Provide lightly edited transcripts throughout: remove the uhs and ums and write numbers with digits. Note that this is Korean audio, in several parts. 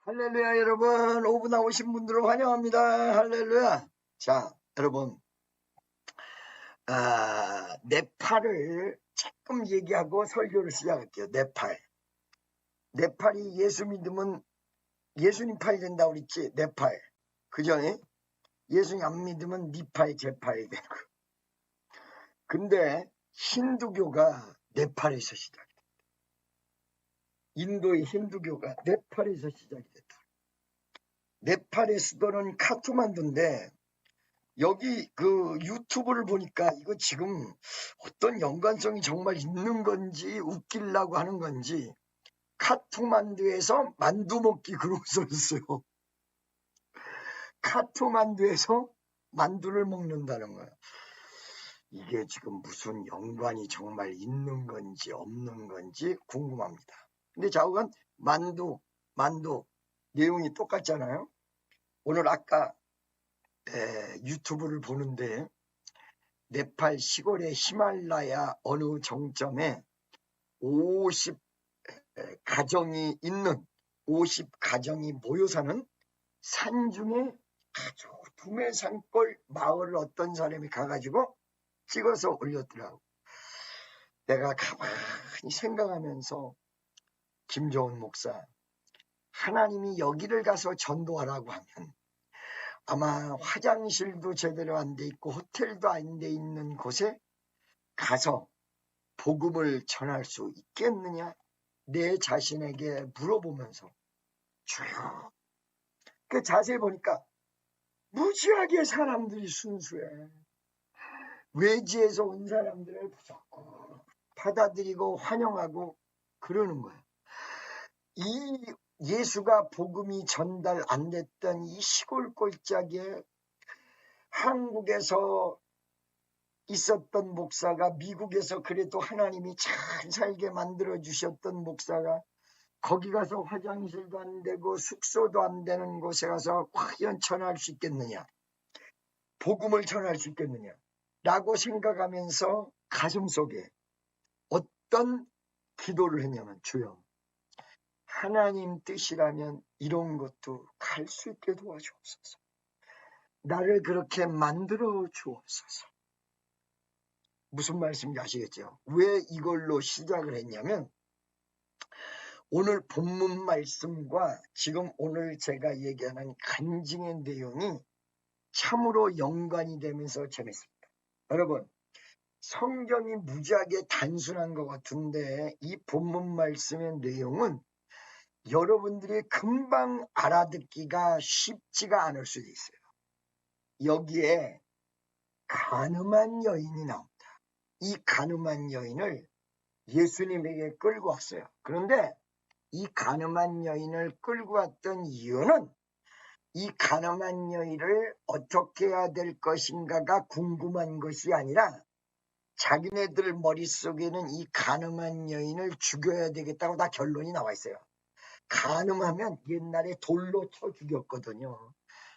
할렐루야, 여러분. 5분 나오신 분들을 환영합니다. 할렐루야. 자, 여러분. 네팔을 조금 얘기하고 설교를 시작할게요. 네팔이 예수 믿으면 예수님 팔이 된다고 그랬지. 네팔. 그죠? 예수님 안 믿으면 니팔, 제팔이 되고. 근데 힌두교가 네팔에서 시작이 됐다. 인도의 힌두교가 네팔에서 시작이 됐다. 네팔의 수도는 카트만두인데 여기 그 유튜브를 보니까 이거 지금 어떤 연관성이 정말 있는 건지 웃기려고 하는 건지 카트만두에서 만두 먹기 그러고 써있어요. 카트만두에서 만두를 먹는다는 거야. 이게 지금 무슨 연관이 정말 있는 건지 없는 건지 궁금합니다. 근데 좌우간 만두 내용이 똑같잖아요. 오늘 아까 유튜브를 보는데 네팔 시골의 히말라야 어느 정점에 50가정이 있는 50가정이 모여 사는 산중에 아주 두메산골 마을을 어떤 사람이 가가지고 찍어서 올렸더라고. 내가 가만히 생각하면서 김종훈 목사, 하나님이 여기를 가서 전도하라고 하면 아마 화장실도 제대로 안 돼 있고 호텔도 안 돼 있는 곳에 가서 복음을 전할 수 있겠느냐? 내 자신에게 물어보면서 주여. 그 자세히 보니까 무지하게 사람들이 순수해. 외지에서 온 사람들을 무조건 받아들이고 환영하고 그러는 거야. 이 예수가 복음이 전달 안 됐던 이 시골 골짜기에 한국에서 있었던 목사가 미국에서 그래도 하나님이 잘 살게 만들어 주셨던 목사가 거기 가서 화장실도 안 되고 숙소도 안 되는 곳에 가서 과연 전할 수 있겠느냐, 복음을 전할 수 있겠느냐 라고 생각하면서 가슴속에 어떤 기도를 했냐면, 주여, 하나님 뜻이라면 이런 것도 갈 수 있게 도와주옵소서. 나를 그렇게 만들어 주옵소서. 무슨 말씀인지 아시겠죠? 왜 이걸로 시작을 했냐면, 오늘 본문 말씀과 지금 오늘 제가 얘기하는 간증의 내용이 참으로 연관이 되면서 재밌습니다. 여러분, 성경이 무지하게 단순한 것 같은데 이 본문 말씀의 내용은 여러분들이 금방 알아듣기가 쉽지가 않을 수도 있어요. 여기에 간음한 여인이 나옵니다. 이 간음한 여인을 예수님에게 끌고 왔어요. 그런데 이 간음한 여인을 끌고 왔던 이유는 이 간음한 여인을 어떻게 해야 될 것인가가 궁금한 것이 아니라 자기네들 머릿속에는 이 간음한 여인을 죽여야 되겠다고 다 결론이 나와 있어요. 간음하면 옛날에 돌로 쳐 죽였거든요.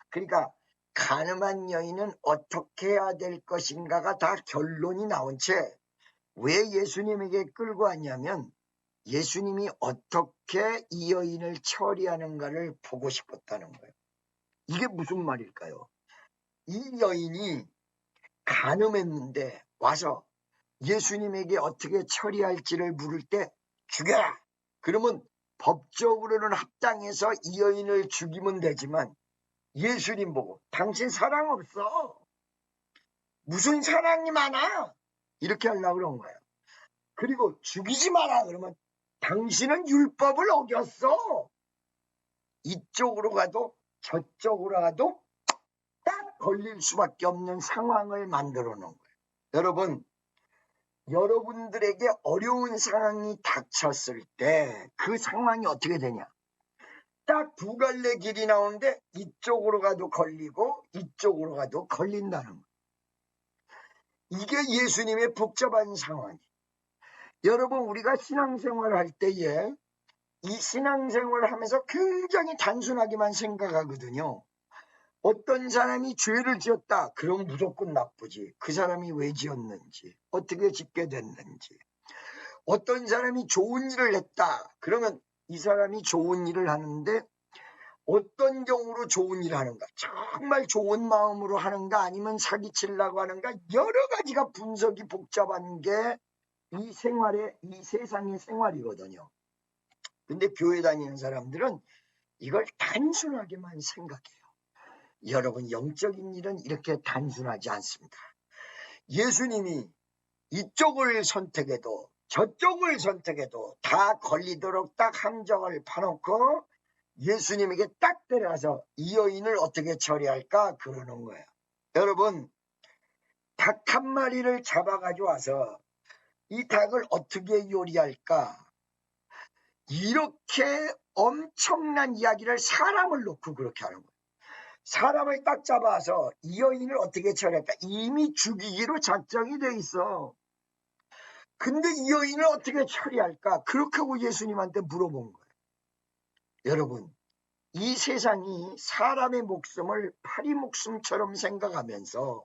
그러니까 간음한 여인은 어떻게 해야 될 것인가가 다 결론이 나온 채 왜 예수님에게 끌고 왔냐면 예수님이 어떻게 이 여인을 처리하는가를 보고 싶었다는 거예요. 이게 무슨 말일까요? 이 여인이 간음했는데 와서 예수님에게 어떻게 처리할지를 물을 때 죽여라! 그러면 법적으로는 합당해서 이 여인을 죽이면 되지만 예수님 보고 당신 사랑 없어. 무슨 사랑이 많아? 이렇게 하려고 그런 거예요. 그리고 죽이지 마라 그러면 당신은 율법을 어겼어. 이쪽으로 가도 저쪽으로 가도 딱 걸릴 수밖에 없는 상황을 만들어 놓은 거예요. 여러분, 여러분들에게 어려운 상황이 닥쳤을 때 그 상황이 어떻게 되냐? 딱 두 갈래 길이 나오는데 이쪽으로 가도 걸리고 이쪽으로 가도 걸린다는 거예요. 이게 예수님의 복잡한 상황이에요. 여러분, 우리가 신앙생활을 할 때에 이 신앙생활을 하면서 굉장히 단순하게만 생각하거든요. 어떤 사람이 죄를 지었다. 그럼 무조건 나쁘지. 그 사람이 왜 지었는지, 어떻게 짓게 됐는지. 어떤 사람이 좋은 일을 했다. 그러면 이 사람이 좋은 일을 하는데 어떤 경우로 좋은 일을 하는가, 정말 좋은 마음으로 하는가, 아니면 사기치려고 하는가, 여러 가지가 분석이 복잡한 게 이 세상의 생활이거든요. 근데 교회 다니는 사람들은 이걸 단순하게만 생각해요. 여러분, 영적인 일은 이렇게 단순하지 않습니다. 예수님이 이쪽을 선택해도 저쪽을 선택해도 다 걸리도록 딱 함정을 파놓고 예수님에게 딱 데려가서 이 여인을 어떻게 처리할까 그러는 거예요. 여러분, 닭 한 마리를 잡아가지고 와서 이 닭을 어떻게 요리할까, 이렇게 엄청난 이야기를 사람을 놓고 그렇게 하는 거예요. 사람을 딱 잡아서 이 여인을 어떻게 처리할까, 이미 죽이기로 작정이 돼 있어. 근데 이 여인을 어떻게 처리할까, 그렇게 하고 예수님한테 물어본 거예요. 여러분, 이 세상이 사람의 목숨을 파리 목숨처럼 생각하면서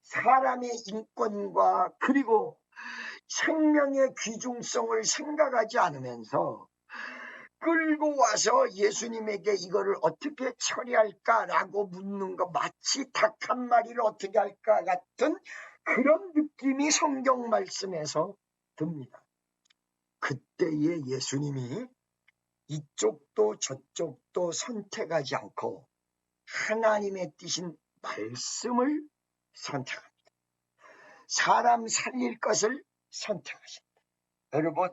사람의 인권과 그리고 생명의 귀중성을 생각하지 않으면서 끌고 와서 예수님에게 이거를 어떻게 처리할까라고 묻는 거, 마치 닭 한 마리를 어떻게 할까 같은 그런 느낌이 성경 말씀에서 듭니다. 그때에 예수님이 이쪽도 저쪽도 선택하지 않고 하나님의 뜻인 말씀을 선택합니다. 사람 살릴 것을 선택하십니다. 여러분,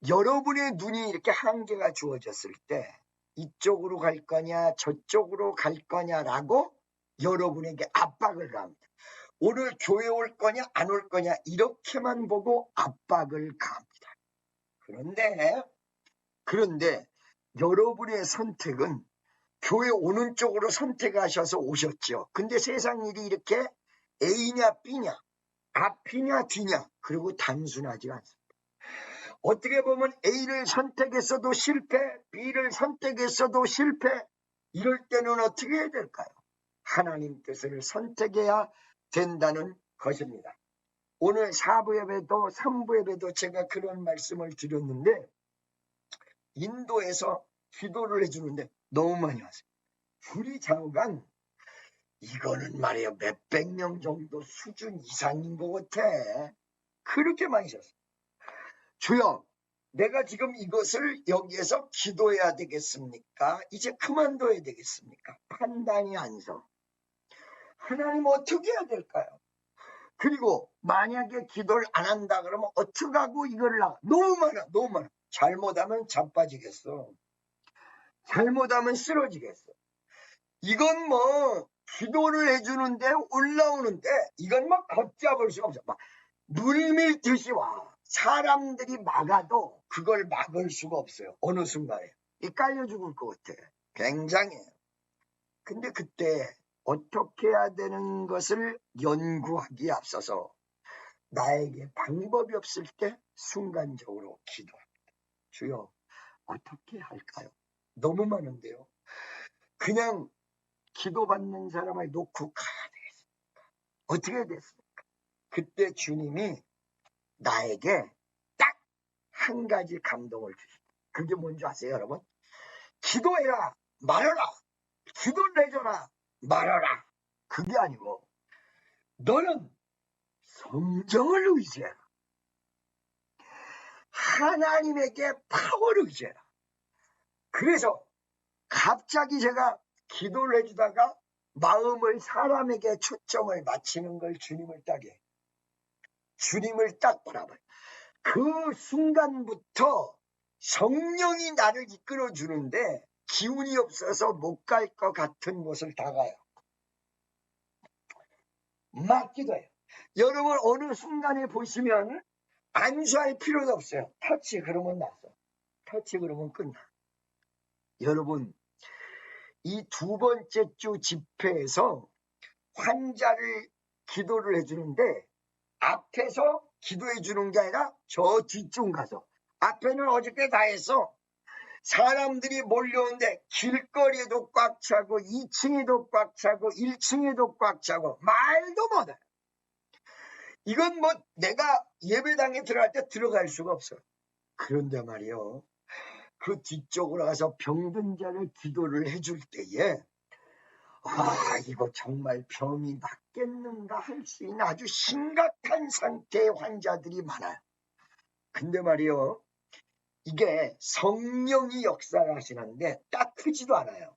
여러분의 눈이 이렇게 한계가 주어졌을 때 이쪽으로 갈 거냐 저쪽으로 갈 거냐라고 여러분에게 압박을 가합니다. 오늘 교회 올 거냐 안 올 거냐 이렇게만 보고 압박을 가합니다. 그런데 여러분의 선택은 교회 오는 쪽으로 선택하셔서 오셨죠. 근데 세상 일이 이렇게 A냐 B냐, 앞이냐 뒤냐, 그리고 단순하지 않습니다. 어떻게 보면 A를 선택했어도 실패, B를 선택했어도 실패, 이럴 때는 어떻게 해야 될까요? 하나님 뜻을 선택해야 된다는 것입니다. 오늘 4부 예배도 3부 예배도 제가 그런 말씀을 드렸는데, 인도에서 기도를 해주는데 너무 많이 왔어요. 줄이 잠깐, 이거는 말이에요, 몇백 명 정도 수준 이상인 것 같아. 그렇게 많이 셨어요. 주여, 내가 지금 이것을 여기에서 기도해야 되겠습니까? 이제 그만둬야 되겠습니까? 판단이 안 서. 하나님 어떻게 해야 될까요? 그리고 만약에 기도를 안 한다 그러면 어떻게 하고 이걸 너무 많아. 잘못하면 자빠지겠어. 잘못하면 쓰러지겠어. 이건 뭐 기도를 해주는데 올라오는데 이건 막 걷잡을 수가 없어. 막 물밀듯이 와. 사람들이 막아도 그걸 막을 수가 없어요. 어느 순간에 깔려 죽을 것 같아. 굉장해요. 근데 그때 어떻게 해야 되는 것을 연구하기에 앞서서 나에게 방법이 없을 때 순간적으로 기도합니다. 주여, 어떻게 할까요? 너무 많은데요. 그냥 기도받는 사람을 놓고 가야 되겠습니까? 어떻게 됐습니까? 그때 주님이 나에게 딱 한 가지 감동을 주십니다. 그게 뭔지 아세요, 여러분? 기도해라, 말아라. 기도를 해줘라, 말아라. 그게 아니고 너는 성경을 의지해라. 하나님에게 파워를 의지해라. 그래서 갑자기 제가 기도를 해주다가 마음을 사람에게 초점을 맞추는 걸 주님을 딱 바라봐요. 그 순간부터 성령이 나를 이끌어 주는데 기운이 없어서 못 갈 것 같은 곳을 다 가요. 맞기도 해요. 여러분, 어느 순간에 보시면 안수할 필요도 없어요. 터치 그러면 났어. 터치 그러면 끝나. 여러분, 이 두 번째 주 집회에서 환자를 기도를 해주는데 앞에서 기도해 주는 게 아니라 저 뒤쪽 가서, 앞에는 어저께 다 했어. 사람들이 몰려오는데 길거리에도 꽉 차고 2층에도 꽉 차고 1층에도 꽉 차고 말도 못해. 이건 뭐 내가 예배당에 들어갈 때 들어갈 수가 없어. 그런데 말이요, 그 뒤쪽으로 가서 병든 자를 기도를 해줄 때에 이거 정말 병이 낫겠는가 할 수 있는 아주 심각한 상태의 환자들이 많아요. 근데 말이요, 이게 성령이 역사하시는데 딱 크지도 않아요.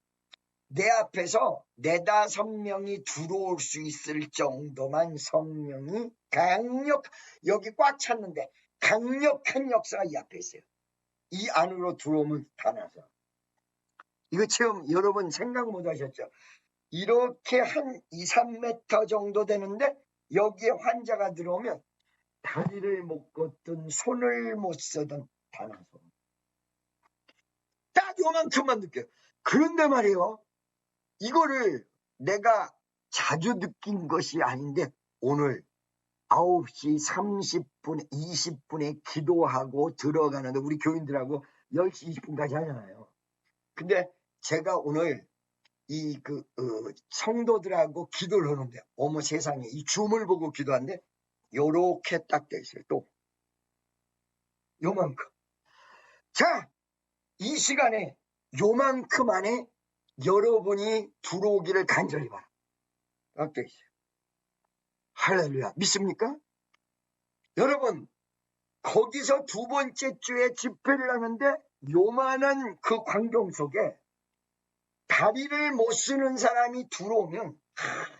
내 앞에서 4~5명이 들어올 수 있을 정도만 성령이 여기 꽉 찼는데 강력한 역사가 이 앞에 있어요. 이 안으로 들어오면 다 나서. 이거 지금 여러분 생각 못 하셨죠? 이렇게 한 2~3m 정도 되는데 여기에 환자가 들어오면 다리를 못 걷든 손을 못 쓰든 다 나서. 딱 요만큼만 느껴요. 그런데 말이에요, 이거를 내가 자주 느낀 것이 아닌데 오늘 9시 30분, 20분에 기도하고 들어가는데 우리 교인들하고 10시 20분까지 하잖아요. 근데 제가 오늘 성도들하고 기도를 하는데 어머 세상에 이 줌을 보고 기도하는데 요렇게 딱 돼 있어요. 또 요만큼. 자, 이 시간에 요만큼 안에 여러분이 들어오기를 간절히 바랍니다. 딱 돼 있어요. 할렐루야. 믿습니까? 여러분, 거기서 2번째 주에 집회를 하는데 요만한 그 광경 속에 다리를 못 쓰는 사람이 들어오면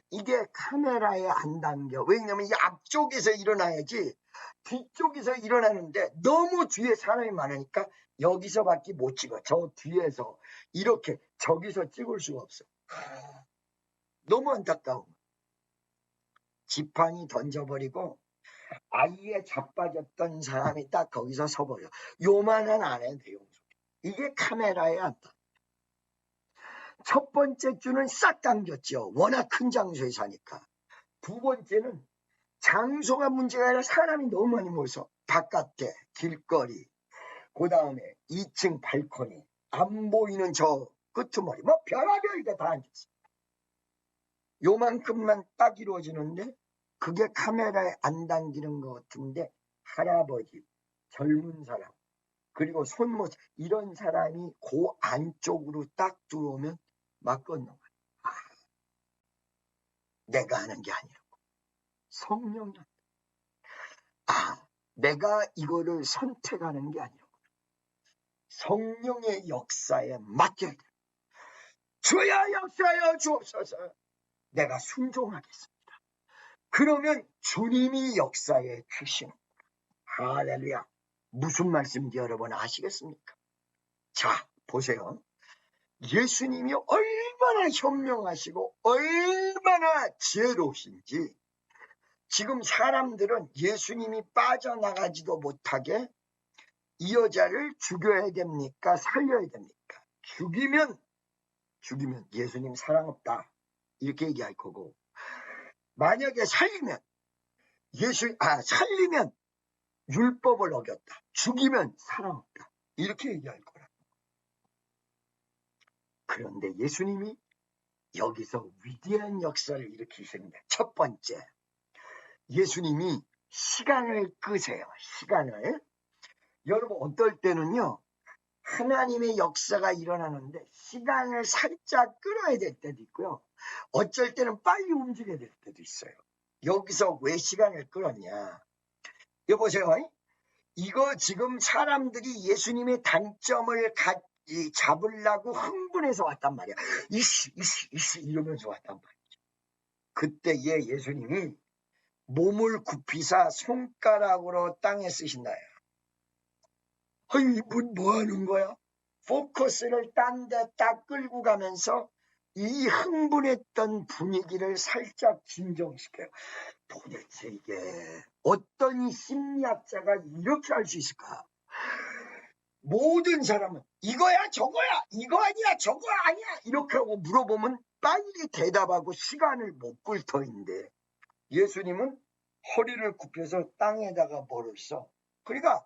이게 카메라에 안 담겨. 왜냐면 이 앞쪽에서 일어나야지 뒤쪽에서 일어나는데 너무 뒤에 사람이 많으니까 여기서밖에 못 찍어. 저 뒤에서 이렇게 저기서 찍을 수가 없어. 너무 안타까워. 지팡이 던져버리고 아예 자빠졌던 사람이 딱 거기서 서버려. 요만한 안에 내용 속에. 이게 카메라에 안 담겨. 첫 번째 주는 싹 당겼죠. 워낙 큰 장소에 사니까. 2번째는 장소가 문제가 아니라 사람이 너무 많이 모여서 바깥에 길거리, 그 다음에 2층 발코니, 안 보이는 저 끄트머리, 뭐 별의별 게 다 앉았어요. 요만큼만 딱 이루어지는데 그게 카메라에 안 담기는 것 같은데 할아버지, 젊은 사람, 그리고 손못 이런 사람이 그 안쪽으로 딱 들어오면 막 건너가요. 내가 하는 게 아니라고. 성령이 내가 이거를 선택하는 게 아니라고. 성령의 역사에 맡겨야 돼. 주야 역사여 주옵소서. 내가 순종하겠습니다. 그러면 주님이 역사에 주시는 거야. 할렐루야. 무슨 말씀인지 여러분 아시겠습니까? 자, 보세요. 예수님이 얼마나 현명하시고 얼마나 지혜로우신지 지금 사람들은 예수님이 빠져나가지도 못하게 이 여자를 죽여야 됩니까? 살려야 됩니까? 죽이면 예수님 사랑 없다 이렇게 얘기할 거고, 만약에 살리면 율법을 어겼다, 죽이면 사랑 없다 이렇게 얘기할 거라. 그런데 예수님이 여기서 위대한 역사를 일으키시는데, 첫 번째, 예수님이 시간을 끄세요. 시간을. 여러분 어떨 때는요, 하나님의 역사가 일어나는데 시간을 살짝 끌어야 될 때도 있고요, 어쩔 때는 빨리 움직여야 될 때도 있어요. 여기서 왜 시간을 끌었냐, 여보세요. 이거 지금 사람들이 예수님의 단점을 잡으려고 흥분해서 왔단 말이야. 이씨 이러면서 왔단 말이죠. 그때에 예수님이 몸을 굽히사 손가락으로 땅에 쓰신다요. 이분 뭐 하는 거야? 포커스를 딴 데 딱 끌고 가면서 이 흥분했던 분위기를 살짝 진정시켜요. 도대체 이게 어떤 심리학자가 이렇게 할 수 있을까? 모든 사람은 이거야 저거야, 이거 아니야 저거 아니야 이렇게 하고 물어보면 빨리 대답하고 시간을 못 끌 터인데, 예수님은 허리를 굽혀서 땅에다가 뭐를 써. 그러니까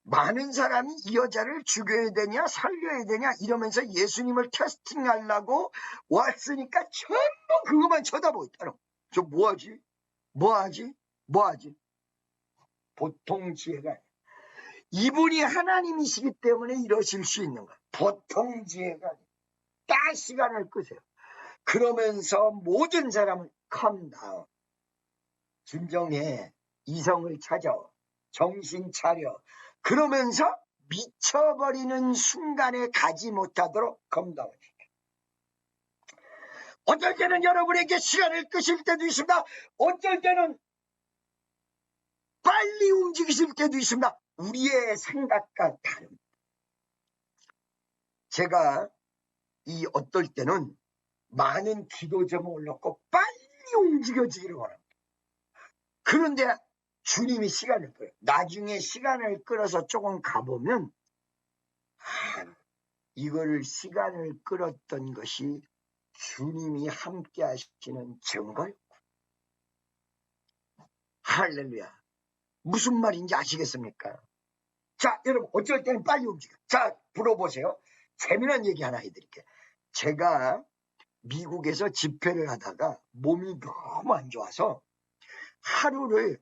많은 사람이 이 여자를 죽여야 되냐 살려야 되냐 이러면서 예수님을 테스팅하려고 왔으니까 전부 그것만 쳐다보고 있다는. 저 뭐하지? 보통 지혜가 아니야. 이분이 하나님이시기 때문에 이러실 수 있는 거예요. 보통 지혜가 아니에요. 딱 시간을 끄세요. 그러면서 모든 사람을 calm down. 진정해. 이성을 찾아. 정신 차려. 그러면서 미쳐버리는 순간에 가지 못하도록 calm down. 어떨 때는 여러분에게 시간을 끄실 때도 있습니다. 어떨 때는 빨리 움직이실 때도 있습니다. 우리의 생각과 다릅니다. 제가 이 어떨 때는 많은 기도 제목을 넣고 빨리 움직여지기를 원합니다. 그런데 주님이 시간을 끌어요. 나중에 시간을 끌어서 조금 가보면 이거를 시간을 끌었던 것이 주님이 함께 하시는 증거였고. 할렐루야. 무슨 말인지 아시겠습니까? 자, 여러분 어쩔 때는 빨리 움직여. 자, 물어보세요. 재미난 얘기 하나 해드릴게요. 제가 미국에서 집회를 하다가 몸이 너무 안 좋아서 하루를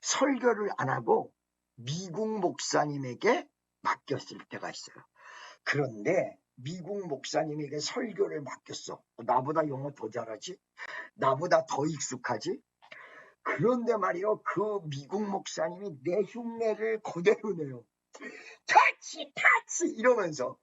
설교를 안 하고 미국 목사님에게 맡겼을 때가 있어요. 그런데 미국 목사님에게 설교를 맡겼어. 나보다 영어 더 잘하지? 나보다 더 익숙하지? 그런데 말이요, 그 미국 목사님이 내 흉내를 그대로 내요. 타치 이러면서.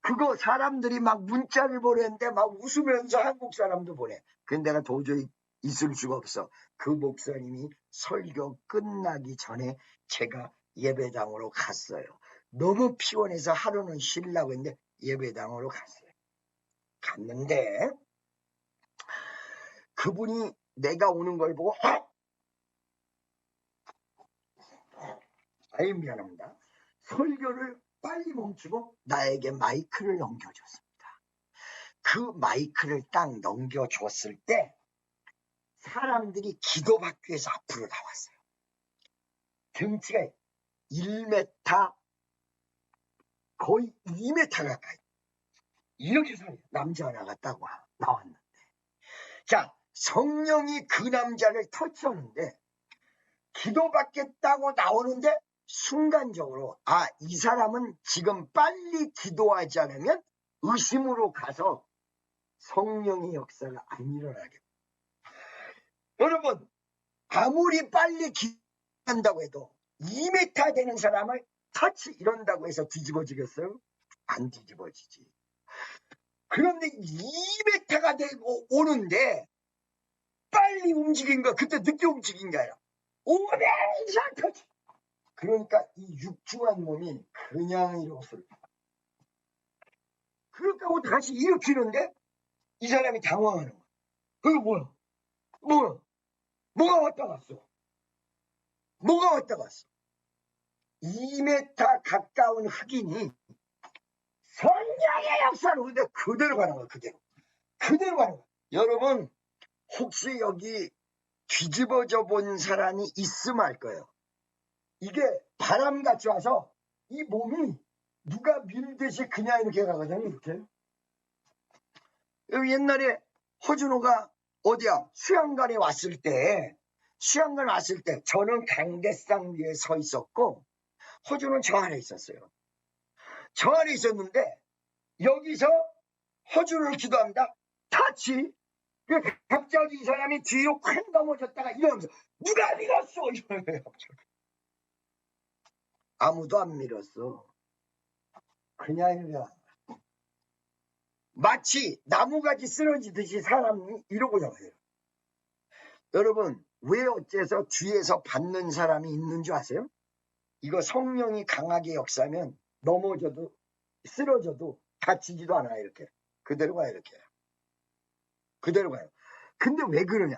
그거 사람들이 막 문자를 보내는데 막 웃으면서 한국 사람도 보내. 근데 내가 도저히 있을 수가 없어. 그 목사님이 설교 끝나기 전에 제가 예배당으로 갔어요. 너무 피곤해서 하루는 쉬려고 했는데 예배당으로 갔어요. 갔는데 그분이 내가 오는 걸 보고 아이 미안합니다. 설교를 빨리 멈추고 나에게 마이크를 넘겨줬습니다. 그 마이크를 딱 넘겨줬을 때 사람들이 기도받기 위해서 앞으로 나왔어요. 등치가 1m, 거의 2m 가까이. 이렇게 살아요. 남자 하나가 딱 나왔는데. 자, 성령이 그 남자를 터치하는데 기도받겠다고 나오는데 순간적으로 이 사람은 지금 빨리 기도하지 않으면 의심으로 가서 성령의 역사가 안 일어나겠다. 여러분, 아무리 빨리 기도한다고 해도 2m 되는 사람을 터치 이런다고 해서 뒤집어지겠어요? 안 뒤집어지지. 그런데 2m가 되고 오는데 빨리 움직인 거, 그때 늦게 움직인 게 아니라 오면서 터치. 그러니까 이 육중한 몸이 그냥 일어섰어요. 그렇다고 다시 일으키는데 이 사람이 당황하는 거야. 그게 뭐야? 뭐가 왔다 갔어? 뭐가 왔다 갔어? 2m 가까운 흑인이 성령의 역사로 근데 그대로 가는 거야. 그대로 가는 거야. 여러분 혹시 여기 뒤집어져 본 사람이 있으면 알 거예요. 이게 바람같이 와서 이 몸이 누가 밀듯이 그냥 이렇게 가거든요. 이렇게. 옛날에 허준호가 어디야 수양관에 왔을 때 저는 강대상 위에 서 있었고 허준호는 저 안에 있었어요. 저 안에 있었는데 여기서 허준호를 기도합니다. 타치. 갑자기 이 사람이 뒤로 콱 넘어졌다가 이러면서 누가 밀었어? 이러면서 아무도 안 밀었어. 그냥 마치 나무가지 쓰러지듯이 사람이 이러고 나와요. 여러분 왜 어째서 뒤에서 받는 사람이 있는 줄 아세요? 이거 성령이 강하게 역사하면 넘어져도 쓰러져도 다치지도 않아요. 이렇게 그대로 가요. 이렇게 그대로 가요. 근데 왜 그러냐?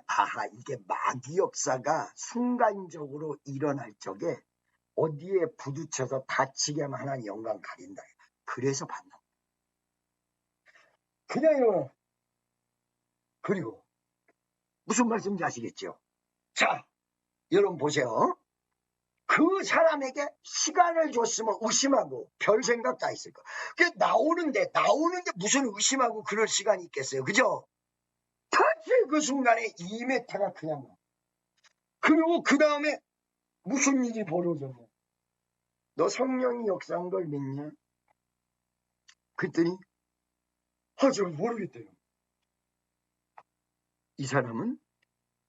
이게 마귀 역사가 순간적으로 일어날 적에 어디에 부딪혀서 다치게만 하는 영광 가린다. 그래서 받는 거예요. 그냥 이러면. 그리고 무슨 말씀인지 아시겠죠? 자, 여러분 보세요. 그 사람에게 시간을 줬으면 의심하고 별 생각 다 있을 거야. 그게 나오는데 무슨 의심하고 그럴 시간이 있겠어요. 그죠? 터치 그 순간에 2m가 그냥 나. 그리고 그 다음에 무슨 일이 벌어졌냐. 너 성령이 역사한 걸 믿냐? 그랬더니 제가 모르겠대요. 이 사람은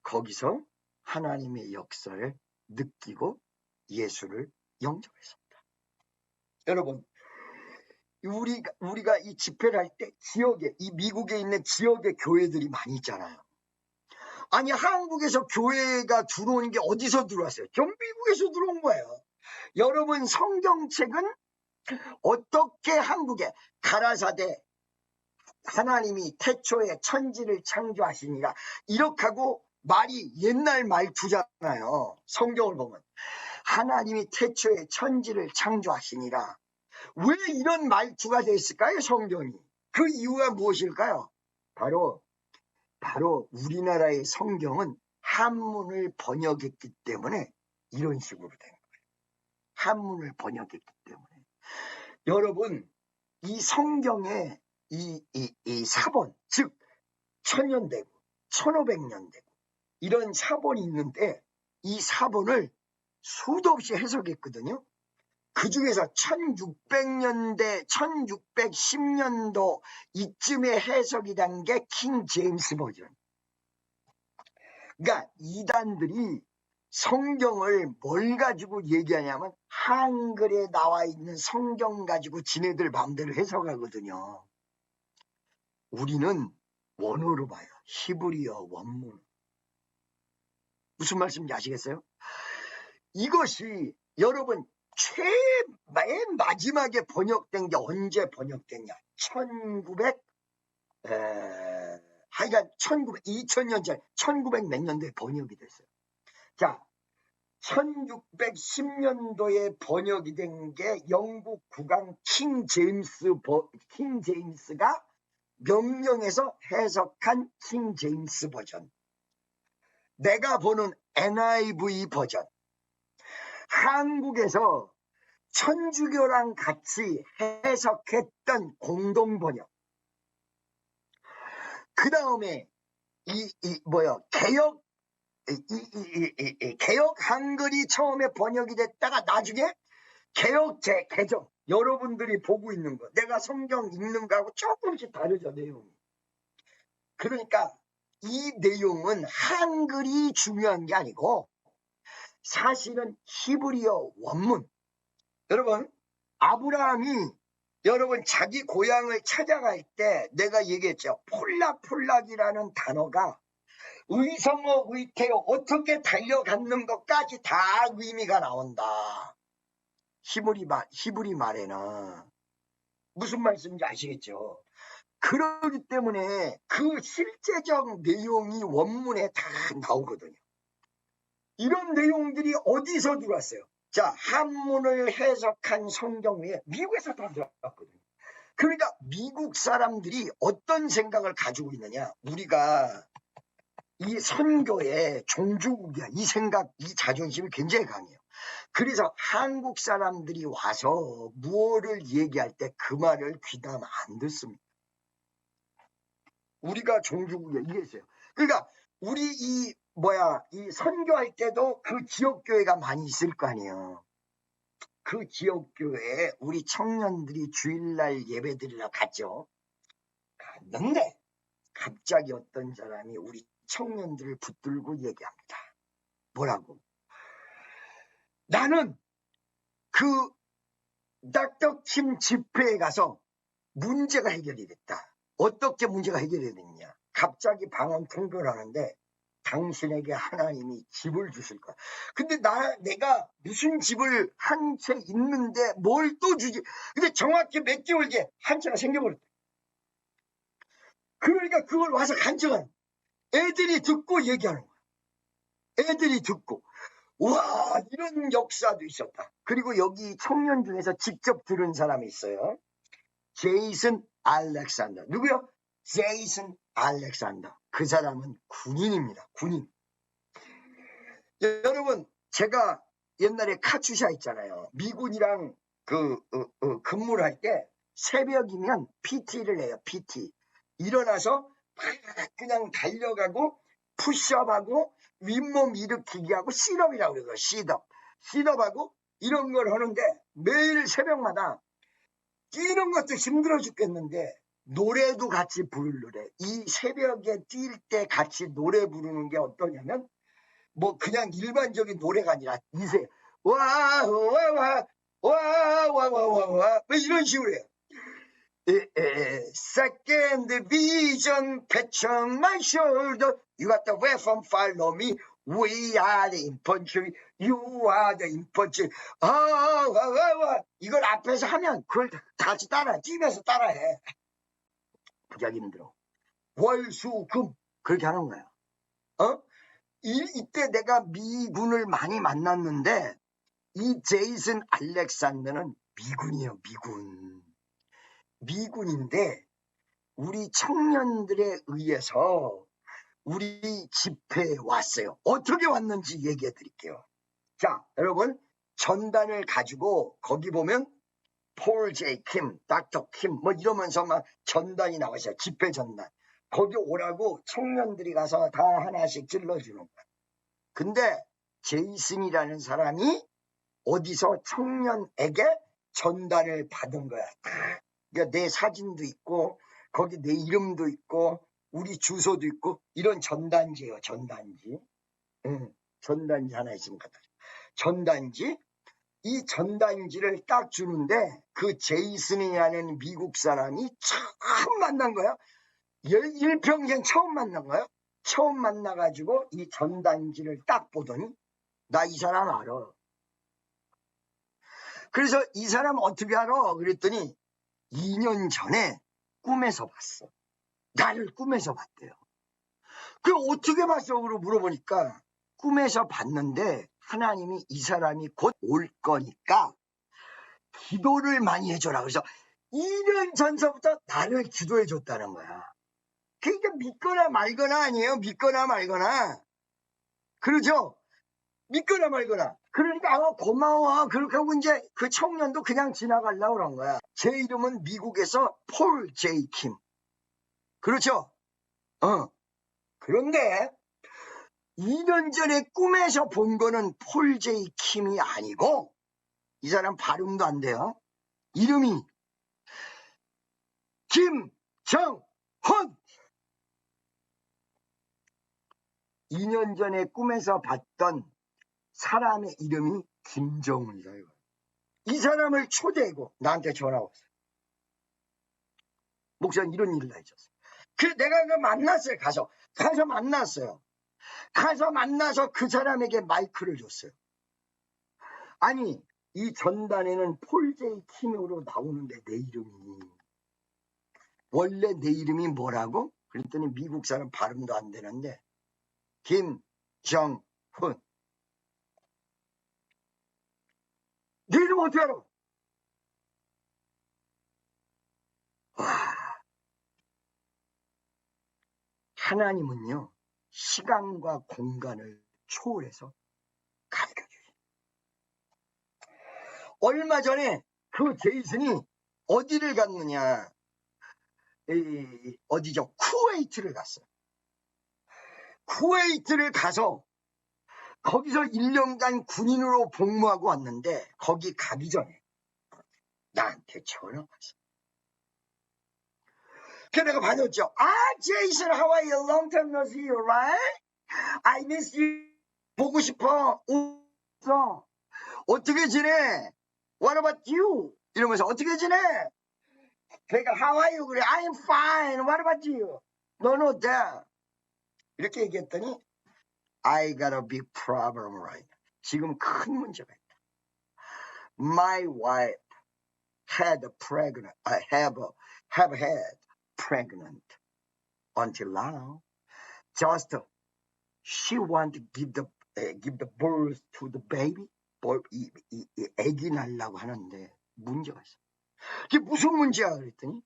거기서 하나님의 역사를 느끼고 예수를 영접했습니다. 여러분, 우리가 이 집회를 할 때 지역에, 이 미국에 있는 지역의 교회들이 많이 있잖아요. 아니, 한국에서 교회가 들어오는 게 어디서 들어왔어요? 전 미국에서 들어온 거예요. 여러분, 성경책은 어떻게 한국에 가라사대 하나님이 태초에 천지를 창조하시니라 이렇게 하고 말이 옛날 말투잖아요. 성경을 보면 하나님이 태초에 천지를 창조하시니라. 왜 이런 말투가 됐을까요? 성경이. 그 이유가 무엇일까요? 바로 우리나라의 성경은 한문을 번역했기 때문에 이런 식으로 된 거예요. 한문을 번역했기 때문에. 여러분, 이 성경에 이 사본, 즉 천년되고 1500년 되고 이런 사본이 있는데 이 사본을 수도 없이 해석했거든요. 그 중에서 1600년대, 1610년도 이쯤에 해석이 된 게 킹 제임스 버전. 그러니까 이단들이 성경을 뭘 가지고 얘기하냐면 한글에 나와 있는 성경 가지고 지네들 마음대로 해석하거든요. 우리는 원어로 봐요. 히브리어 원문. 무슨 말씀인지 아시겠어요? 이것이 여러분 맨 마지막에 번역된 게 언제 번역됐냐? 2000년 전 1900 몇 년도에 번역이 됐어요. 자, 1610년도에 번역이 된 게 영국 국왕 킹 제임스가 명령해서 해석한 킹 제임스 버전. 내가 보는 NIV 버전. 한국에서 천주교랑 같이 해석했던 공동번역. 그 다음에 개혁 한글이 처음에 번역이 됐다가 나중에 개혁 개정. 여러분들이 보고 있는 거. 내가 성경 읽는 거하고 조금씩 다르죠, 내용이. 그러니까 이 내용은 한글이 중요한 게 아니고 사실은 히브리어 원문. 여러분, 아브라함이 여러분 자기 고향을 찾아갈 때 내가 얘기했죠. 폴락이라는 단어가 의성어, 의태어 어떻게 달려갔는 것까지 다 의미가 나온다. 히브리 말에는 무슨 말씀인지 아시겠죠? 그러기 때문에 그 실제적 내용이 원문에 다 나오거든요. 이런 내용들이 어디서 들어왔어요? 자, 한문을 해석한 성경 위에 미국에서 다 들어왔거든요. 그러니까 미국 사람들이 어떤 생각을 가지고 있느냐? 우리가 이 선교의 종주국이야. 이 생각, 이 자존심이 굉장히 강해요. 그래서 한국 사람들이 와서 무엇을 얘기할 때 그 말을 귀담아 안 듣습니다. 우리가 종주국이야. 이게 있어요. 그러니까 우리 이 선교할 때도 그 지역교회가 많이 있을 거 아니에요. 그 지역교회에 우리 청년들이 주일날 예배드리러 갔죠. 갔는데 갑자기 어떤 사람이 우리 청년들을 붙들고 얘기합니다. 뭐라고? 나는 그 닥터 킴 집회에 가서 문제가 해결이 됐다. 어떻게 문제가 해결이 됐냐? 갑자기 방언 통역을 하는데 당신에게 하나님이 집을 주실 거야. 근데 내가 무슨 집을 한 채 있는데 뭘 또 주지? 근데 정확히 몇 개월 뒤에 한 채가 생겨버렸다. 그러니까 그걸 와서 간증한 애들이 듣고 얘기하는 거야. 애들이 듣고 와 이런 역사도 있었다. 그리고 여기 청년 중에서 직접 들은 사람이 있어요. 제이슨 알렉산더. 누구요? 제이슨 알렉산더. 그 사람은 군인입니다. 군인. 여러분 제가 옛날에 카츄샤 있잖아요. 미군이랑 근무를 할 때 새벽이면 PT를 해요. PT. 일어나서 그냥 달려가고 푸시업하고 윗몸 일으키기 하고 시럽이라고 그래요. 시럽하고 이런 걸 하는데 매일 새벽마다 뛰는 것도 힘들어 죽겠는데 노래도 같이 부르래. 이 새벽에 뛸 때 같이 노래 부르는 게 어떠냐면 뭐 그냥 일반적인 노래가 아니라 이세 와와와와와와와와 뭐 이런 식으로 해요. Second vision, patch on my shoulder. You got the weapon, follow me. We are the infantry. You are the infantry. 이걸 앞에서 하면 그걸 다 같이 따라, 뛰면서 따라해. 부작이 힘들어. 월수금 그렇게 하는 거야. 이때 내가 미군을 많이 만났는데 이 제이슨 알렉산더는 미군이에요. 미군인데 우리 청년들에 의해서 우리 집회에 왔어요. 어떻게 왔는지 얘기해 드릴게요. 자, 여러분 전단을 가지고 거기 보면 폴 제이 킴, 닥터 킴 뭐 이러면서 막 전단이 나와있어요. 집회 전단. 거기 오라고 청년들이 가서 다 하나씩 찔러주는 거야. 근데 제이슨이라는 사람이 어디서 청년에게 전단을 받은 거야. 그러니까 내 사진도 있고 거기 내 이름도 있고 우리 주소도 있고 이런 전단지예요. 전단지. 전단지 하나 있으면 갖다 줘. 전단지. 이 전단지를 딱 주는데 그 제이슨이라는 미국 사람이 처음 만난 거야. 일평생 처음 만난 거야. 처음 만나가지고 이 전단지를 딱 보더니 나 이 사람 알아. 그래서 이 사람 어떻게 알아? 그랬더니 2년 전에 꿈에서 봤어. 나를 꿈에서 봤대요. 그 어떻게 봤어? 그러고 물어보니까 꿈에서 봤는데 하나님이 이 사람이 곧 올 거니까 기도를 많이 해줘라. 그래서 2년 전서부터 나를 기도해 줬다는 거야. 그러니까 믿거나 말거나 아니에요. 믿거나 말거나. 그러죠? 믿거나 말거나. 그러니까 고마워. 그렇게 하고 이제 그 청년도 그냥 지나가려고 그런 거야. 제 이름은 미국에서 폴 제이 킴. 그렇죠? 그런데 2년 전에 꿈에서 본 거는 폴 제이 킴이 아니고 이 사람 발음도 안 돼요. 이름이 김정훈. 2년 전에 꿈에서 봤던 사람의 이름이 김정훈이다. 이 사람을 초대하고 나한테 전화 왔어요. 목사님 이런 일을 해줬어요. 그래서 내가 그 만났어요. 가서 만났어요. 가서 만나서 그 사람에게 마이크를 줬어요. 아니 이 전단에는 폴 제이 킴으로 나오는데 내 이름이 원래 내 이름이 뭐라고? 그랬더니 미국 사람 발음도 안 되는데 김정훈. 네 이름 어떻게 알아? 와, 하나님은요 시간과 공간을 초월해서 가르쳐주세요. 얼마 전에 그 제이슨이 어디를 갔느냐? 어디죠? 쿠웨이트를 갔어요. 쿠웨이트를 가서 거기서 1년간 군인으로 복무하고 왔는데 거기 가기 전에 나한테 전화 왔어. 그래서 내가 받았죠. 제이슨, how are you? Long time no see you, right? I miss you. 보고 싶어. 어떻게 지내? What about you? 이러면서 어떻게 지내? 그러니까 how are you? 그래. I'm fine. What about you? 너는 어때? 이렇게 얘기했더니 I got a big problem right now. 지금 큰 문제가 있다. My wife had pregnant. I have had pregnant until now. Just she want to give the birth to the baby. 애기 낳으려고 하는데 문제가 있어. 그게 무슨 문제야? 그랬더니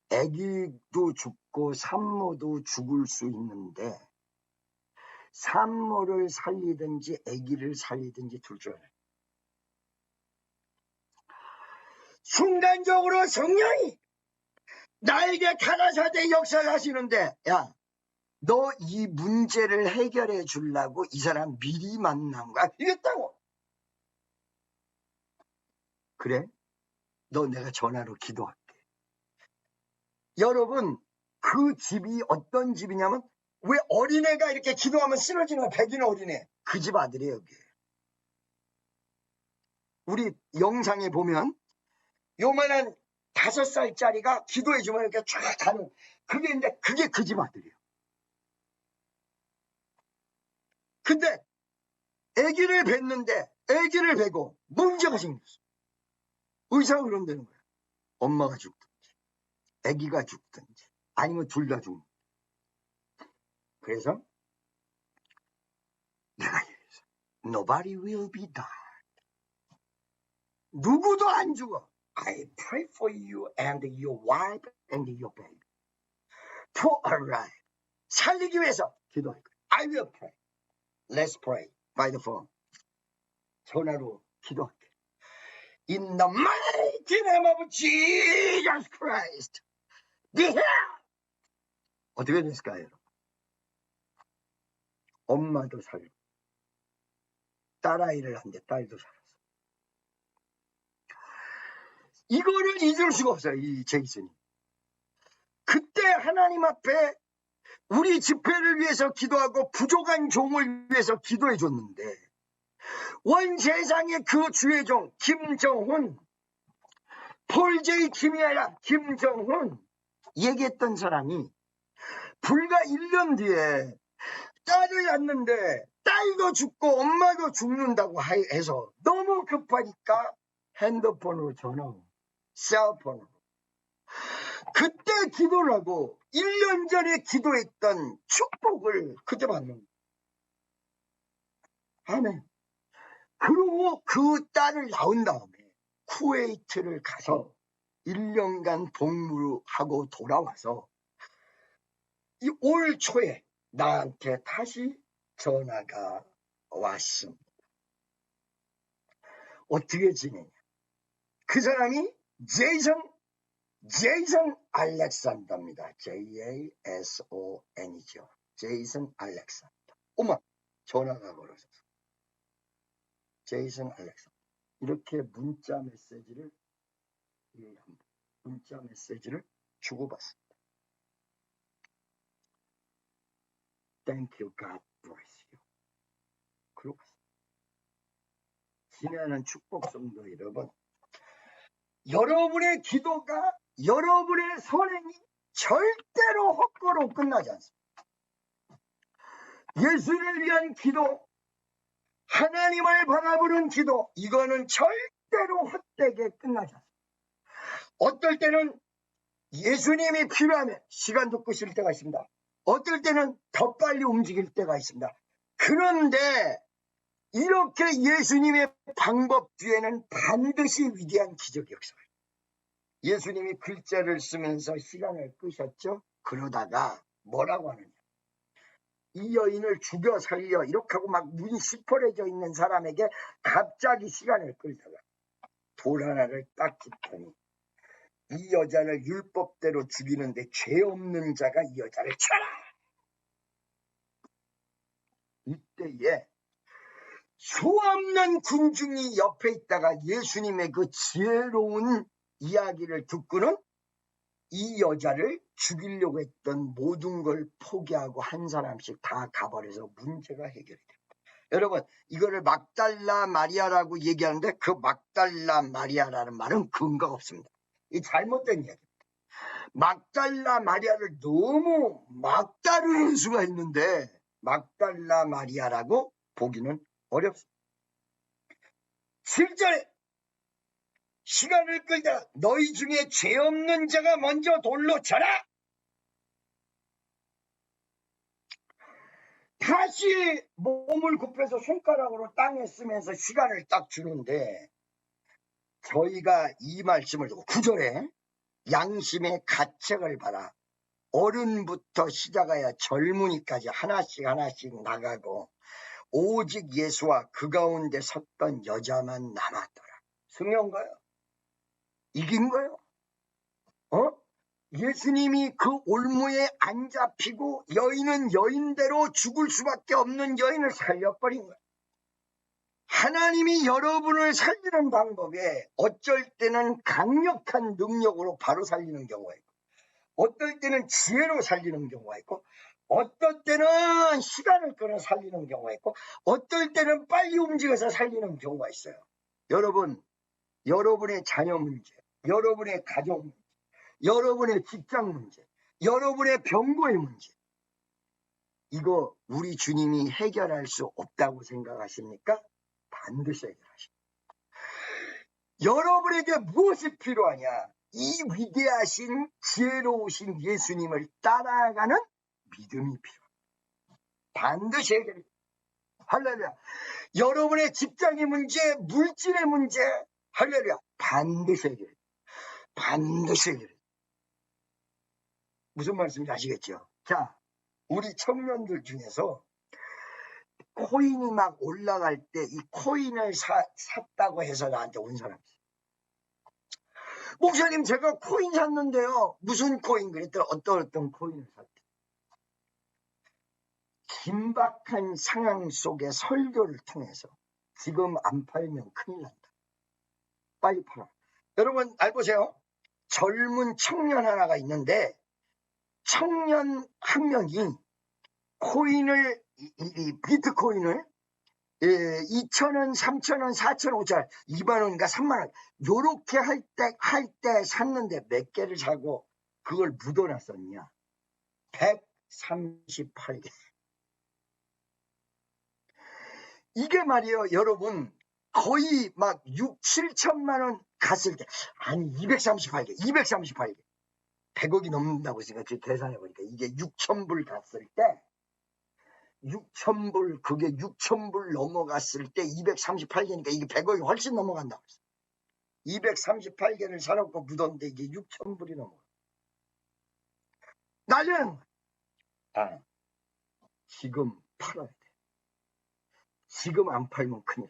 애기도 죽고 산모도 죽을 수 있는데 산모를 살리든지 애기를 살리든지 둘 중 하나. 순간적으로 성령이 나에게 가라사대 역사를 하시는데 야, 너 이 문제를 해결해 주려고 이 사람 미리 만난 거야. 이랬다고. 그래? 너 내가 전화로 기도할게. 여러분, 그 집이 어떤 집이냐면, 왜 어린애가 이렇게 기도하면 쓰러지는 백인 어린애, 그 집 아들이에요. 여기. 우리 영상에 보면 요만한 5살짜리가 기도해주면 이렇게 쫙 가는, 그게 그 집 아들이에요. 근데 아기를 뵀는데 아기를 뵈고 문제가 생겼어. 의사가 그런다는 거야. 엄마가 죽든지 아기가 죽든지 아니면 둘 다 죽는. 그래서 내가 얘기했어. Nobody will be died. 누구도 안 죽어. I pray for you and your wife and your baby. For alive. 살리기 위해서 기도할 거야. I will pray. Let's pray by the phone. 전화로 기도할게. In the mighty name of Jesus Christ. Be healed. 어떻게 됐을까요, 여러분? 엄마도 살고 딸아이를 한데 딸도 살았어. 이거를 잊을 수가 없어요, 이 제이슨이. 그때 하나님 앞에 우리 집회를 위해서 기도하고 부족한 종을 위해서 기도해 줬는데, 온 세상의 그 주의 종 김정훈, 폴 제이 킴이 아니라 김정훈 얘기했던 사람이 불과 1년 뒤에 딸을 낳는데 딸도 죽고 엄마도 죽는다고 해서 너무 급하니까 핸드폰으로 전화로, 셀폰으로 그때 기도를 하고 1년 전에 기도했던 축복을 그때 받는 거예요. 아멘. 그리고 그 딸을 낳은 다음에 쿠웨이트를 가서 1년간 복무하고 돌아와서 이 올 초에 나한테 다시 전화가 왔습니다. 어떻게 지내냐? 그 사람이 제이슨 알렉산더입니다. JASON이죠. 제이슨 알렉산더. 어머, 전화가 걸어서. 제이슨 알렉산더. 이렇게 문자 메시지를 주고받습니다. Thank you, God bless you. 그러고 지내는 축복성도 여러분, 여러분의 기도가, 여러분의 선행이 절대로 헛거로 끝나지 않습니다. 예수를 위한 기도, 하나님을 바라보는 기도, 이거는 절대로 헛되게 끝나지 않습니다. 어떨 때는 예수님이 필요하면 시간도 끄실 때가 있습니다. 어떨 때는 더 빨리 움직일 때가 있습니다. 그런데 이렇게 예수님의 방법 뒤에는 반드시 위대한 기적이 역사해요. 예수님이 글자를 쓰면서 시간을 끄셨죠. 그러다가 뭐라고 하느냐, 이 여인을 죽여 살려 이렇게 하고 막 눈이 시퍼래져 있는 사람에게 갑자기 시간을 끌다가 돌 하나를 딱 짚더니 이 여자를 율법대로 죽이는데 죄 없는 자가 이 여자를 쳐라. 이때에 수없는 군중이 옆에 있다가 예수님의 그 지혜로운 이야기를 듣고는 이 여자를 죽이려고 했던 모든 걸 포기하고 한 사람씩 다 가버려서 문제가 해결이 됩니다. 여러분, 이거를 막달라 마리아라고 얘기하는데 그 막달라 마리아라는 말은 근거가 없습니다. 이 잘못된 이야기입니다. 막달라 마리아를 너무 막 다루는 수가 있는데 막달라 마리아라고 보기는 어렵습니다. 7절에 시간을 끌다 너희 중에 죄 없는 자가 먼저 돌로 쳐라. 다시 몸을 굽혀서 손가락으로 땅에 쓰면서 시간을 딱 주는데, 저희가 이 말씀을 듣고 9절에 양심의 가책을 봐라. 어른부터 시작하여 젊은이까지 하나씩 나가고 오직 예수와 그 가운데 섰던 여자만 남았더라. 승리한 거예요. 이긴 거예요. 예수님이 그 올무에 안 잡히고 여인은 여인대로 죽을 수밖에 없는 여인을 살려버린 거예요. 하나님이 여러분을 살리는 방법에 어쩔 때는 강력한 능력으로 바로 살리는 경우가 있고, 어떨 때는 지혜로 살리는 경우가 있고, 어떨 때는 시간을 끌어 살리는 경우가 있고, 어떨 때는 빨리 움직여서 살리는 경우가 있어요. 여러분, 여러분의 자녀 문제, 여러분의 가정 문제, 여러분의 직장 문제, 여러분의 병고의 문제, 이거 우리 주님이 해결할 수 없다고 생각하십니까? 반드시 해결하십니다. 여러분에게 무엇이 필요하냐? 이 위대하신 지혜로우신 예수님을 따라가는 믿음이 필요합니다. 반드시 해결합니다. 할렐루야. 여러분의 직장의 문제, 물질의 문제, 할렐루야. 반드시 해결합니다. 반드시 해결합니다. 무슨 말씀인지 아시겠죠? 자, 우리 청년들 중에서 코인이 막 올라갈 때 이 코인을 샀다고 해서 나한테 온 사람이 있어요. 목사님, 제가 코인 샀는데요. 무슨 코인? 그랬더니 어떤 코인을 샀대. 긴박한 상황 속의 설교를 통해서 지금 안 팔면 큰일 난다. 빨리 팔아. 여러분, 알 보세요. 젊은 청년 하나가 있는데 청년 한 명이 코인을, 비트코인을 2,000원, 3,000원, 4,000원, 5,000원, 2만원인가 3만원 요렇게 할 때 샀는데 몇 개를 사고 그걸 묻어놨었냐? 138개. 이게 말이에요, 여러분. 거의 막 6, 7천만원 갔을 때, 아니 238개, 238개. 100억이 넘는다고 생각해 계산해보니까 이게 6,000불 갔을 때 6,000불, 그게 6,000불 넘어갔을 때 238개니까 이게 100억이 훨씬 넘어간다고 했어. 238개를 사놓고 묻었는데 이게 6,000불이 넘어가. 나는 지금 팔아야 돼. 지금 안 팔면 큰일.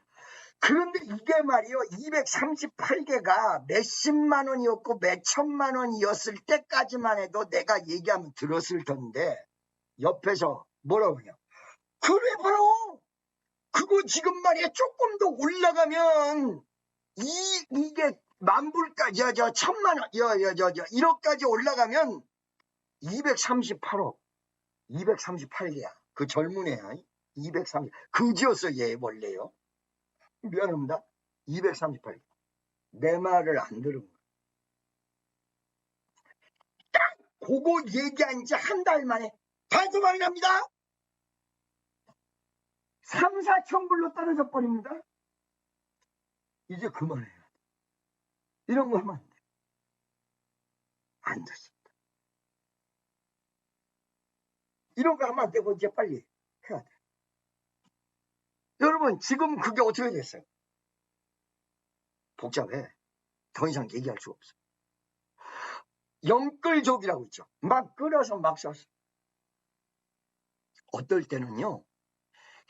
그런데 이게 말이요, 238개가 몇십만 원이었고 몇천만 원이었을 때까지만 해도 내가 얘기하면 들었을 텐데 옆에서 뭐라고 그냥, 그래 바로 그거 지금 말이야 조금 더 올라가면 이게 만불까지, 천만 원, 1억까지 올라가면 238억, 238개야. 그 젊은 애야. 230, 그지였어 얘 원래요. 미안합니다. 238개. 내 말을 안 들은 거야. 딱 그거 얘기한 지 한 달 만에 단소망이 납니다. 3, 4천 불로 떨어져 버립니다. 이제 그만해야 돼. 이런 거 하면 안 돼. 안 됐습니다. 이런 거 하면 안 되고 이제 빨리 해야 돼. 여러분, 지금 그게 어떻게 됐어요? 복잡해. 더 이상 얘기할 수 없어. 영끌족이라고 있죠. 막 끌어서 막 썼어. 어떨 때는요,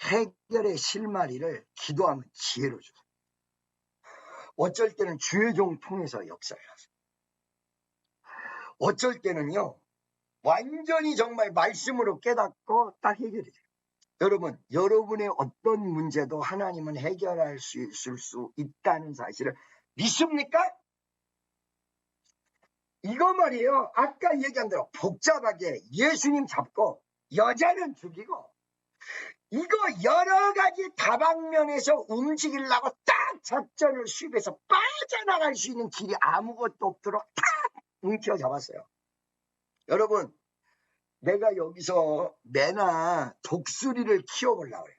해결의 실마리를 기도하면 지혜로 주세요. 어쩔 때는 주의 종 통해서 역사를 하세요. 어쩔 때는요, 완전히 정말 말씀으로 깨닫고 딱 해결이 돼요. 여러분, 여러분의 어떤 문제도 하나님은 해결할 수 있을 수 있다는 사실을 믿습니까? 이거 말이에요. 아까 얘기한 대로 복잡하게 예수님 잡고 여자는 죽이고 이거 여러 가지 다방면에서 움직이려고 딱 작전을 수립해서 빠져나갈 수 있는 길이 아무것도 없도록 딱 움켜잡았어요. 여러분, 내가 여기서 매나 독수리를 키워보려고 그래요.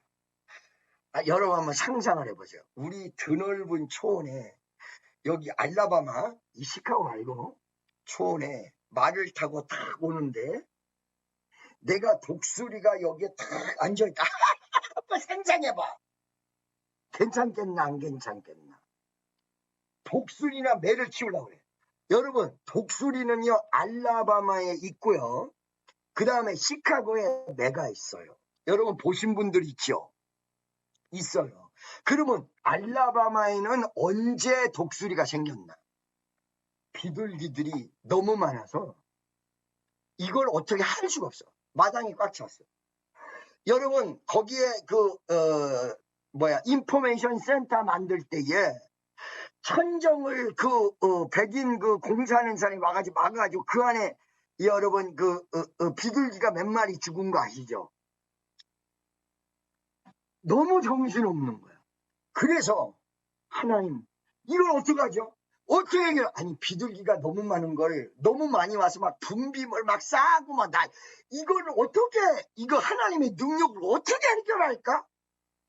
여러분 한번 상상을 해보세요. 우리 드넓은 초원에, 여기 알라바마, 이 시카고 말고 초원에 말을 타고 딱 오는데 내가 독수리가 여기에 딱 앉아있다. 한번 상상해봐. 괜찮겠나 안 괜찮겠나. 독수리나 매를 키우려고 그래요. 여러분, 독수리는요 알라바마에 있고요, 그 다음에 시카고에 매가 있어요. 여러분 보신 분들 있죠? 있어요. 그러면 알라바마에는 언제 독수리가 생겼나? 비둘기들이 너무 많아서 이걸 어떻게 할 수가 없어. 마당이 꽉 찼어요. 여러분 거기에 인포메이션 센터 만들 때에 천정을 백인 공사하는 사람이 와가지고 막아가지고 그 안에 여러분 비둘기가 몇 마리 죽은 거 아시죠? 너무 정신없는 거야. 그래서 하나님 이걸 어떡하죠? 어떻게 해결? 아니 비둘기가 너무 많은 걸 너무 많이 와서 막 분비물 막 싸고 막 이걸 어떻게 이거 하나님의 능력을 어떻게 해결할까?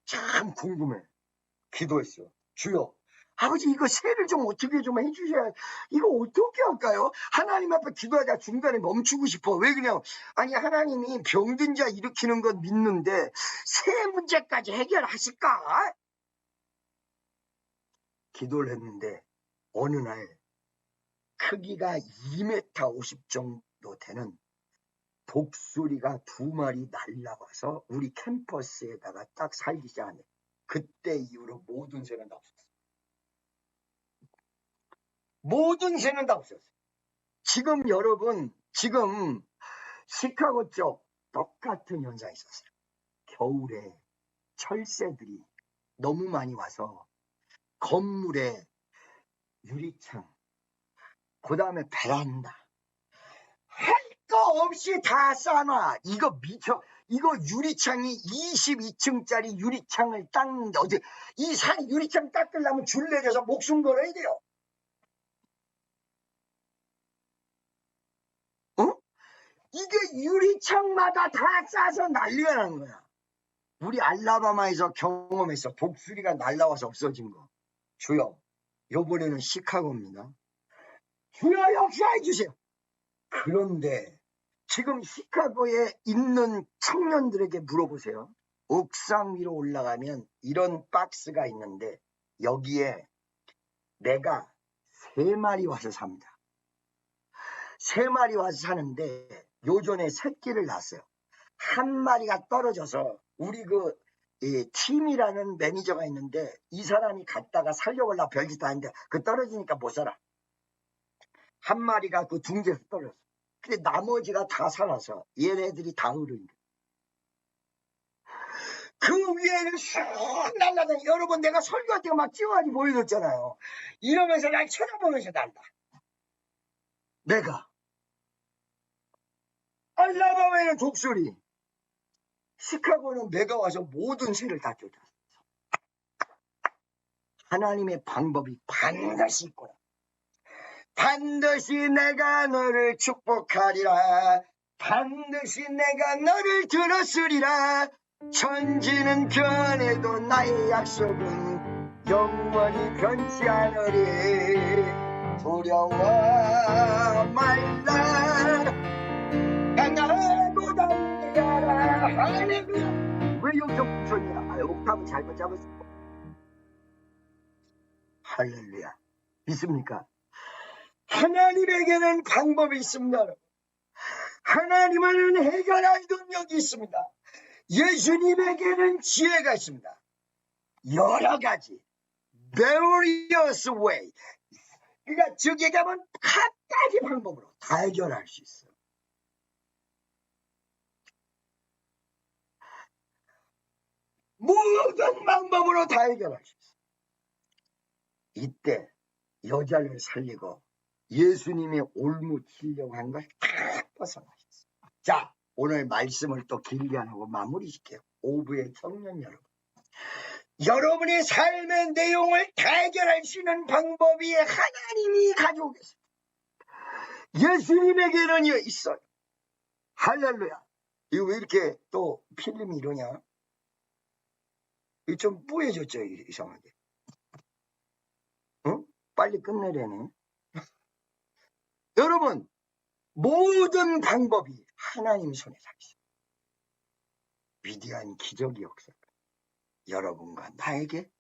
참 궁금해. 기도했어. 주여 아버지 이거 세를 좀 어떻게 좀 해주셔야 이거 어떻게 할까요? 하나님 앞에 기도하다 중간에 멈추고 싶어. 왜 그냥 아니 하나님이 병든 자 일으키는 건 믿는데 세 문제까지 해결하실까? 기도를 했는데 어느 날 크기가 2m 50 정도 되는 독수리가 2마리 날라와서 우리 캠퍼스에다가 딱 살기 시작하네. 그때 이후로 모든 새는 다 없었어. 모든 새는 다 없었어. 지금 여러분 지금 시카고 쪽 똑같은 현상이 있었어요. 겨울에 철새들이 너무 많이 와서 건물에 유리창 그 다음에 베란다 할 거 없이 다 쌓아놔. 이거 미쳐. 이거 유리창이 22층짜리 유리창을 닦는데 어디 이 산 유리창 닦으려면 줄 내려서 목숨 걸어야 돼요. 이게 유리창마다 다 싸서 난리가 나는 거야. 우리 알라바마에서 경험했어. 독수리가 날라와서 없어진 거. 주여 요번에는 시카고입니다. 주여 역사해 주세요. 그런데 지금 시카고에 있는 청년들에게 물어보세요. 옥상 위로 올라가면 이런 박스가 있는데 여기에 내가 3마리 와서 삽니다. 3마리 와서 사는데 요전에 새끼를 낳았어요. 한 마리가 떨어져서 우리 팀이라는 매니저가 있는데 이 사람이 갔다가 살려보려고 별짓 다 했는데 떨어지니까 못 살아. 한 마리가 둥지에서 떨어졌어. 근데 나머지가 다 살아서 얘네들이 다 어른이래. 그 위에는 쑥 날라다니. 여러분 내가 설교할 때가 막 찌워가지고 보여줬잖아요. 이러면서 날 쳐다보면서 난다. 내가 알라바마에는 독수리, 시카고는 내가 와서 모든 새를 다 쫓았어. 하나님의 방법이 반드시 있구나. 반드시 내가 너를 축복하리라. 반드시 내가 너를 들었으리라. 천지는 변해도 나의 약속은 영원히 변치 않으리. 두려워 말라. 강하고 담대하라. 할렐루야. 왜 여기서 멈췄냐? 옥타브 잘못 잡았어. 할렐루야. 믿습니까? 하나님에게는 방법이 있습니다. 하나님은 해결할 능력이 있습니다. 예수님에게는 지혜가 있습니다. 여러 가지 various way. 그러니까 저기 가면 각가지 방법으로 다 해결할 수 있어요. 모든 방법으로 다 해결할 수 있어요. 이때 여자를 살리고 예수님의 올무치려고 한 걸 다 벗어나셨어요. 자, 오늘 말씀을 또 길게 안 하고 마무리 짓게요. 오부의 청년 여러분. 여러분의 삶의 내용을 다 해결할 수 있는 방법이 하나님이 가지고 계세요. 예수님에게는 있어요. 할렐루야. 이거 왜 이렇게 또 필름이 이러냐? 이거 좀 뿌얘졌죠, 이상하게. 응? 빨리 끝내려네. 여러분, 모든 방법이 하나님 손에 다 있어요. 위대한 기적의 역사가 여러분과 나에게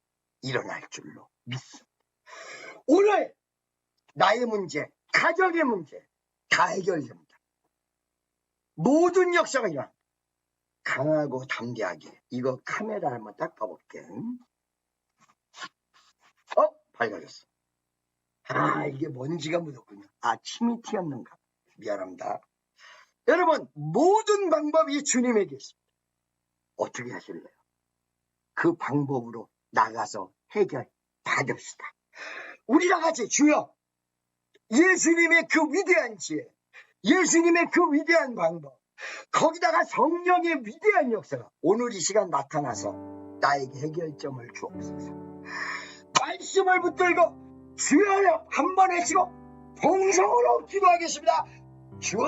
일어날 줄로 믿습니다. 오늘 나의 문제, 가정의 문제 다 해결됩니다. 모든 역사가 일어납니다. 강하고 담대하게. 이거 카메라 한번 딱 봐볼게. 밝아졌어. 이게 먼지가 묻었군요. 침이 튀었는가. 미안합니다. 여러분, 모든 방법이 주님에게 있습니다. 어떻게 하실래요? 그 방법으로 나가서 해결 받읍시다. 우리 다 같이 주여, 예수님의 그 위대한 지혜, 예수님의 그 위대한 방법, 거기다가 성령의 위대한 역사가 오늘 이 시간 나타나서 나에게 해결점을 주옵소서. 말씀을 붙들고 주여 한 번 외치고 동성으로 기도하겠습니다. 주여!